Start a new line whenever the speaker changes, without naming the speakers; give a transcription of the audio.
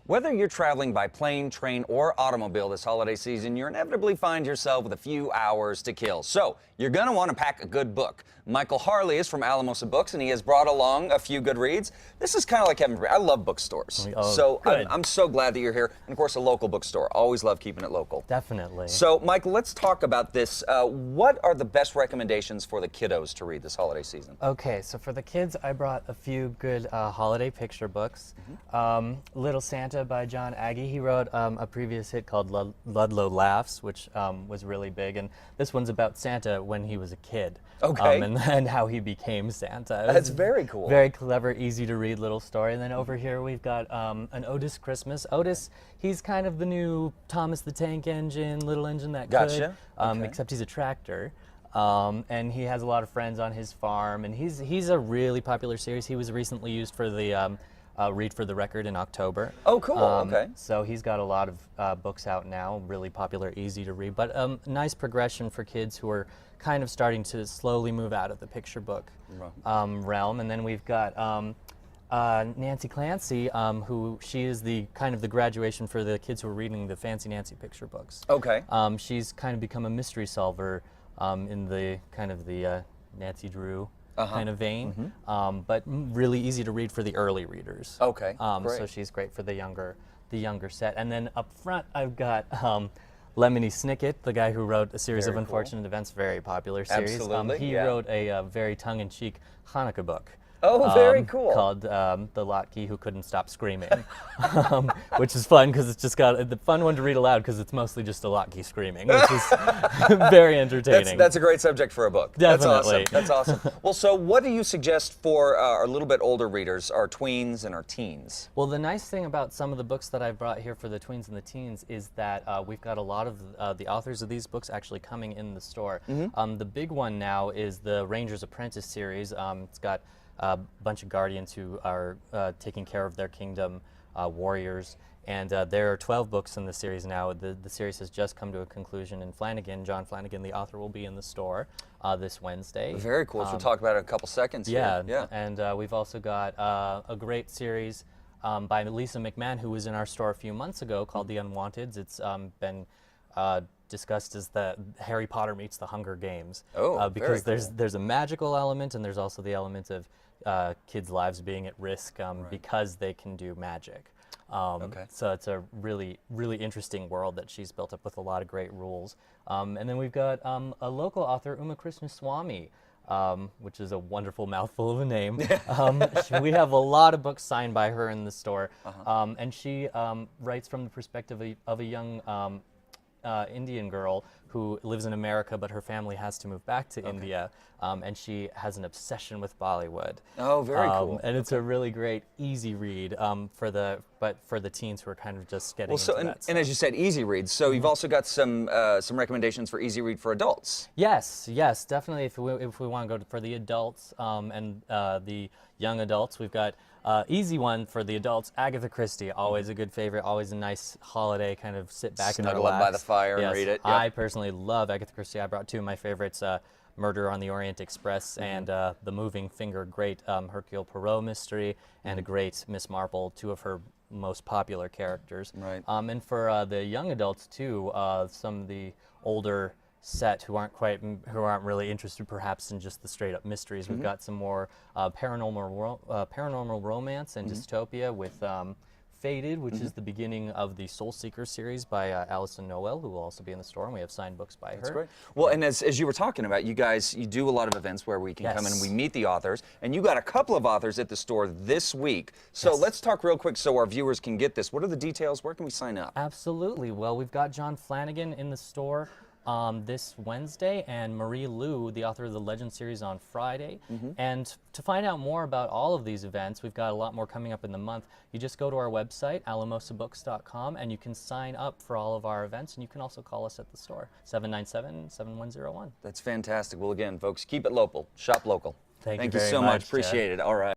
Whether you're traveling by plane, train, or automobile this holiday season, you'll inevitably find yourself with a few hours to kill. So, you're going to want to pack a good book. Michael Harley is from Alamosa Books, and he has brought along a few good reads. This is kind of like having, I love bookstores.
Oh,
so
good.
I'm so glad that you're here. And of course, a local bookstore. Always love keeping it local.
Definitely.
So, Michael, let's talk about this. What are the best recommendations for the kiddos to read this holiday season?
Okay, so for the kids, I brought a few good holiday picture books. Little Santa by John Agee. He wrote a previous hit called Ludlow Laughs, which was really big. And this one's about Santa when he was a kid.
Okay.
And how he became Santa.
That's very cool.
Very clever, easy to read little story. And then over here we've got an Otis Christmas. Otis, he's kind of the new Thomas the Tank Engine, little engine that
Gotcha.
could, except he's a tractor. And he has a lot of friends on his farm, and he's a really popular series. He was recently used for the Read for the Record in October.
Oh, cool. Okay.
So he's got a lot of books out now, really popular, easy to read, but nice progression for kids who are kind of starting to slowly move out of the picture book realm. And then we've got Nancy Clancy, who she is the kind of the graduation for the kids who are reading the Fancy Nancy picture books.
Okay.
She's kind of become a mystery solver in the kind of the Nancy Drew kind of vein, but really easy to read for the early readers.
Okay, great.
So she's great for the younger set. And then up front, I've got Lemony Snicket, the guy who wrote a series of Unfortunate Events, very popular series.
Absolutely,
he wrote a very tongue-in-cheek Hanukkah book.
Oh, very cool.
Called The Lotkey Who Couldn't Stop Screaming, which is fun because it's just got the fun one to read aloud because it's mostly just a Lotkey screaming, which is very entertaining.
That's a great subject for a book.
Definitely.
That's awesome. That's awesome. Well, so what do you suggest for our little bit older readers, our tweens and our teens?
Well, the nice thing about some of the books that I've brought here for the tweens and the teens is that we've got a lot of the authors of these books actually coming in the store. The big one now is the Ranger's Apprentice series. It's got a bunch of guardians who are taking care of their kingdom, warriors, and there are 12 books in the series now. The series has just come to a conclusion, and John Flanagan, the author, will be in the store this Wednesday.
Very cool. So we'll talk about it in a couple seconds
yeah,
here. Yeah,
and we've also got a great series by Lisa McMahon, who was in our store a few months ago, called The Unwanteds. It's been discussed as the Harry Potter meets the Hunger Games.
Oh,
because
very cool.
there's a magical element, and there's also the element of kids' lives being at risk because they can do magic. So it's a really, really interesting world that she's built up with a lot of great rules. And then we've got a local author, Christmas Swami, which is a wonderful mouthful of a name. We have a lot of books signed by her in the store, and she writes from the perspective of a young Indian girl who lives in America, but her family has to move back to India, and she has an obsession with Bollywood.
Oh, very cool.
And it's a really great, easy read for the teens who are kind of just getting into that.
And as you said, easy reads. So you've also got some recommendations for easy read for adults.
Yes, definitely. If we want to go for the adults and the young adults, we've got easy one for the adults, Agatha Christie, always a good favorite, always a nice holiday kind of sit back and relax.
Snuggle up by the fire and read it. Yep.
I personally love Agatha Christie. I brought two of my favorites, Murder on the Orient Express and The Moving Finger, great Hercule Poirot mystery, and a great Miss Marple, two of her most popular characters.
Right.
And for the young adults too, some of the older set who aren't really interested perhaps in just the straight up mysteries. We've got some more paranormal romance and dystopia with Faded, which is the beginning of the Soul Seeker series by Alison Noel, who will also be in the store, and we have signed books by her.
That's great. Well, and as you were talking about, you do a lot of events where we can come in and we meet the authors, and you got a couple of authors at the store this week. So let's talk real quick so our viewers can get this. What are the details? Where can we sign up?
Absolutely. Well, we've got John Flanagan in the store this Wednesday, and Marie Lu, the author of the Legend series, on Friday. And to find out more about all of these events, we've got a lot more coming up in the month. You just go to our website, alamosabooks.com, and you can sign up for all of our events, and you can also call us at the store, 797-7101.
That's fantastic. Well, again, folks, keep it local. Shop local.
Thank you
Thank you
very
so
much.
Appreciate it. All right.